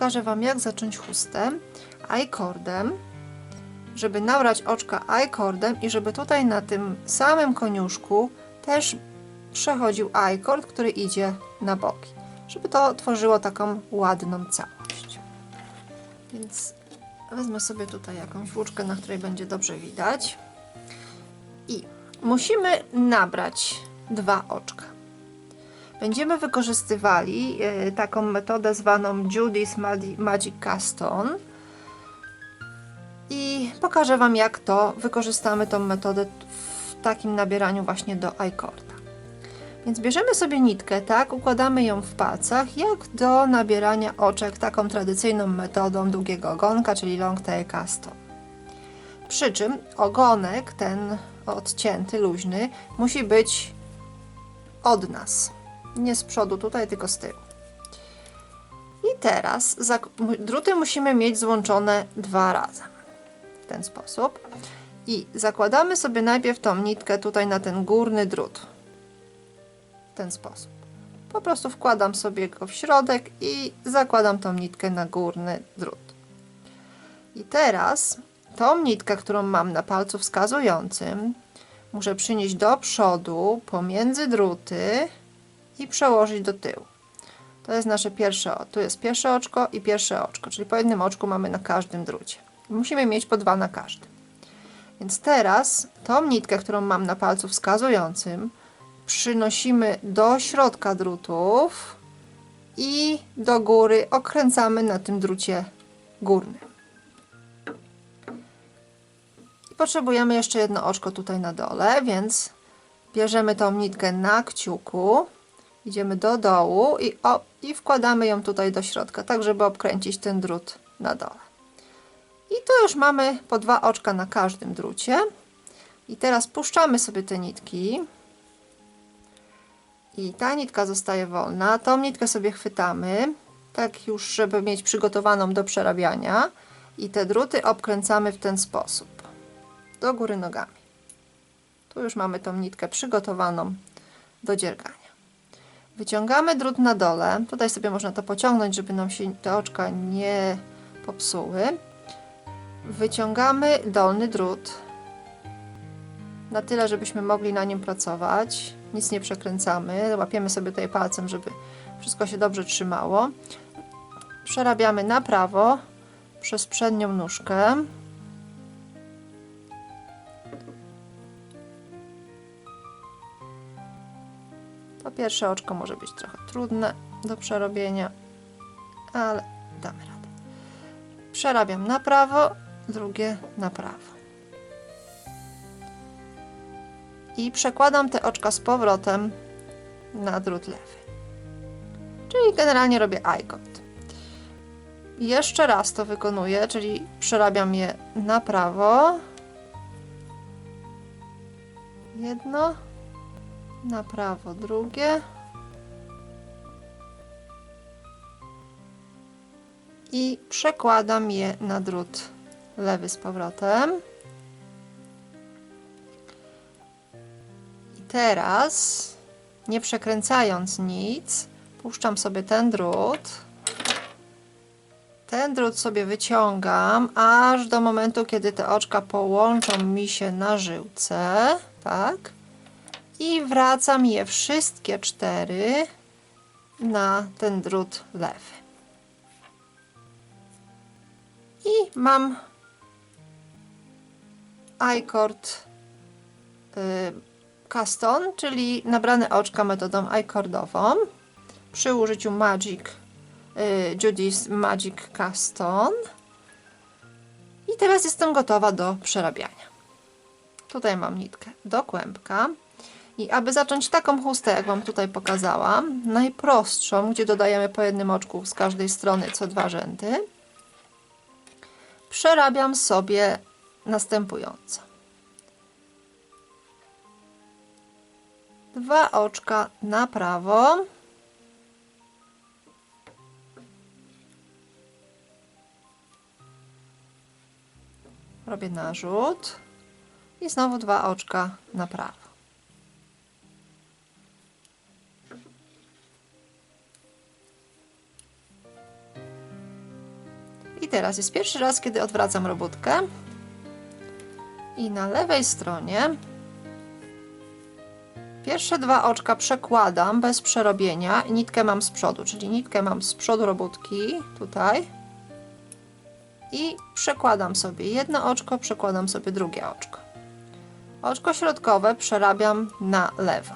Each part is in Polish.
pokażę Wam, jak zacząć chustę I-cordem, żeby nabrać oczka I-cordem i żeby tutaj na tym samym koniuszku też przechodził I-cord, który idzie na boki, żeby to tworzyło taką ładną całość. Więc wezmę sobie tutaj jakąś włóczkę, na której będzie dobrze widać i musimy nabrać 2 oczka. Będziemy wykorzystywali taką metodę zwaną Judy's Magic Cast On i pokażę Wam, jak to wykorzystamy tą metodę w takim nabieraniu właśnie do I-corda. Więc bierzemy sobie nitkę, tak, układamy ją w palcach, jak do nabierania oczek taką tradycyjną metodą długiego ogonka, czyli long tail cast on. Przy czym ogonek ten odcięty, luźny, musi być od nas. Nie z przodu tutaj, tylko z tyłu. I teraz druty musimy mieć złączone 2 razy. W ten sposób. I zakładamy sobie najpierw tą nitkę tutaj na ten górny drut. W ten sposób. Po prostu wkładam sobie go w środek i zakładam tą nitkę na górny drut. I teraz tą nitkę, którą mam na palcu wskazującym, muszę przynieść do przodu, pomiędzy druty i przełożyć do tyłu. To jest nasze pierwsze, tu jest pierwsze oczko i pierwsze oczko, czyli po jednym oczku mamy na każdym drucie. Musimy mieć po 2 na każdym. Więc teraz tą nitkę, którą mam na palcu wskazującym, przynosimy do środka drutów i do góry okręcamy na tym drucie górnym. I potrzebujemy jeszcze jedno oczko tutaj na dole, więc bierzemy tą nitkę na kciuku, idziemy do dołu i wkładamy ją tutaj do środka, tak żeby obkręcić ten drut na dole. I tu już mamy po 2 oczka na każdym drucie. I teraz puszczamy sobie te nitki. I ta nitka zostaje wolna. Tą nitkę sobie chwytamy, tak już, żeby mieć przygotowaną do przerabiania. I te druty obkręcamy w ten sposób. Do góry nogami. Tu już mamy tą nitkę przygotowaną do dziergania. Wyciągamy drut na dole. Tutaj sobie można to pociągnąć, żeby nam się te oczka nie popsuły. Wyciągamy dolny drut na tyle, żebyśmy mogli na nim pracować. Nic nie przekręcamy. Łapiemy sobie tutaj palcem, żeby wszystko się dobrze trzymało. Przerabiamy na prawo przez przednią nóżkę. To pierwsze oczko może być trochę trudne do przerobienia, ale damy radę. Przerabiam na prawo, drugie na prawo. I przekładam te oczka z powrotem na drut lewy. Czyli generalnie robię I-cord. Jeszcze raz to wykonuję, czyli przerabiam je na prawo. Jedno. Na prawo drugie. I przekładam je na drut lewy z powrotem. I teraz, nie przekręcając nic, puszczam sobie ten drut. Ten drut sobie wyciągam aż do momentu, kiedy te oczka połączą mi się na żyłce. Tak. I wracam je wszystkie 4 na ten drut lewy. I mam I-cord cast on, czyli nabrane oczka metodą I-cordową przy użyciu Judy's Magic Cast On. I teraz jestem gotowa do przerabiania. Tutaj mam nitkę do kłębka. I aby zacząć taką chustę, jak Wam tutaj pokazałam, najprostszą, gdzie dodajemy po jednym oczku z każdej strony co 2 rzędy, przerabiam sobie następująco. 2 oczka na prawo, robię narzut i znowu 2 oczka na prawo. I teraz jest pierwszy raz, kiedy odwracam robótkę i na lewej stronie pierwsze 2 oczka przekładam bez przerobienia i nitkę mam z przodu, czyli nitkę mam z przodu robótki, tutaj, i przekładam sobie jedno oczko, przekładam sobie drugie oczko. Oczko środkowe przerabiam na lewo.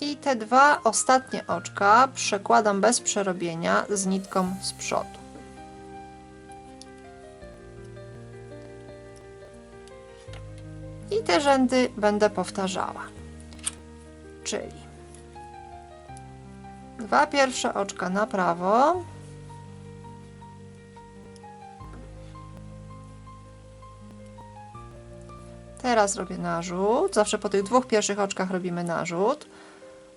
I te 2 ostatnie oczka przekładam bez przerobienia z nitką z przodu. I te rzędy będę powtarzała. Czyli 2 pierwsze oczka na prawo, teraz robię narzut, zawsze po tych 2 pierwszych oczkach robimy narzut,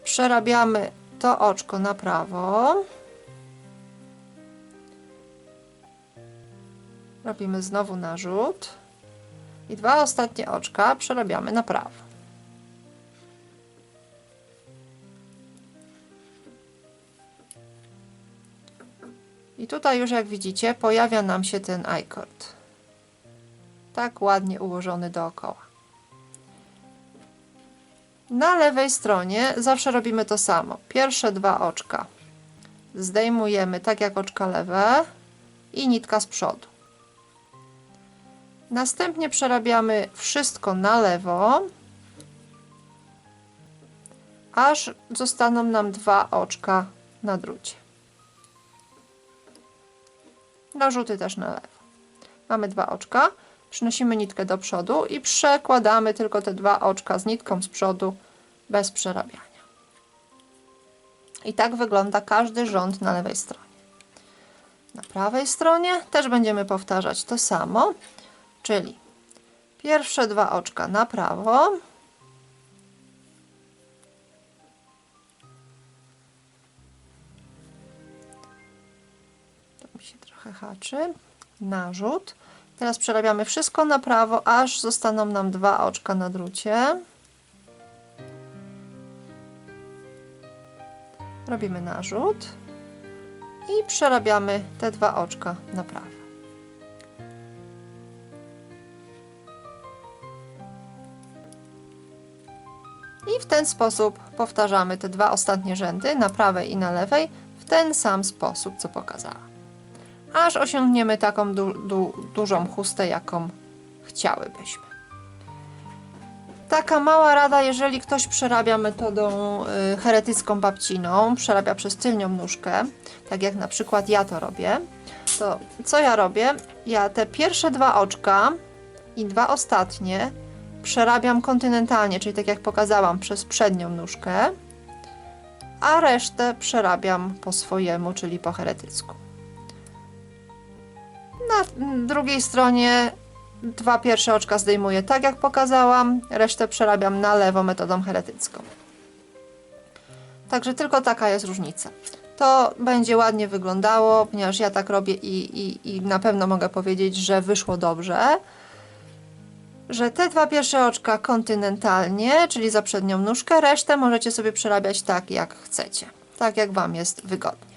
przerabiamy to oczko na prawo, robimy znowu narzut i 2 ostatnie oczka przerabiamy na prawo. I tutaj już, jak widzicie, pojawia nam się ten I-chord. Tak ładnie ułożony dookoła. Na lewej stronie zawsze robimy to samo. Pierwsze 2 oczka zdejmujemy tak jak oczka lewe i nitka z przodu. Następnie przerabiamy wszystko na lewo, aż zostaną nam 2 oczka na drucie. Narzuty też na lewo. Mamy 2 oczka, przynosimy nitkę do przodu i przekładamy tylko te 2 oczka z nitką z przodu bez przerabiania. I tak wygląda każdy rząd na lewej stronie. Na prawej stronie też będziemy powtarzać to samo, czyli pierwsze 2 oczka na prawo, to mi się trochę haczy, narzut. Teraz przerabiamy wszystko na prawo, aż zostaną nam 2 oczka na drucie. Robimy narzut i przerabiamy te 2 oczka na prawo. I w ten sposób powtarzamy te 2 ostatnie rzędy na prawej i na lewej w ten sam sposób, co pokazałam. Aż osiągniemy taką dużą chustę, jaką chciałybyśmy. Taka mała rada, jeżeli ktoś przerabia metodą heretycką babciną, przerabia przez tylnią nóżkę, tak jak na przykład ja to robię, to co ja robię? Ja te pierwsze 2 oczka i 2 ostatnie przerabiam kontynentalnie, czyli tak jak pokazałam, przez przednią nóżkę, a resztę przerabiam po swojemu, czyli po heretycku. Na drugiej stronie 2 pierwsze oczka zdejmuję tak jak pokazałam, resztę przerabiam na lewo metodą heretycką. Także tylko taka jest różnica. To będzie ładnie wyglądało, ponieważ ja tak robię i na pewno mogę powiedzieć, że wyszło dobrze. Że te 2 pierwsze oczka kontynentalnie, czyli za przednią nóżkę, resztę możecie sobie przerabiać tak jak chcecie, tak jak Wam jest wygodnie.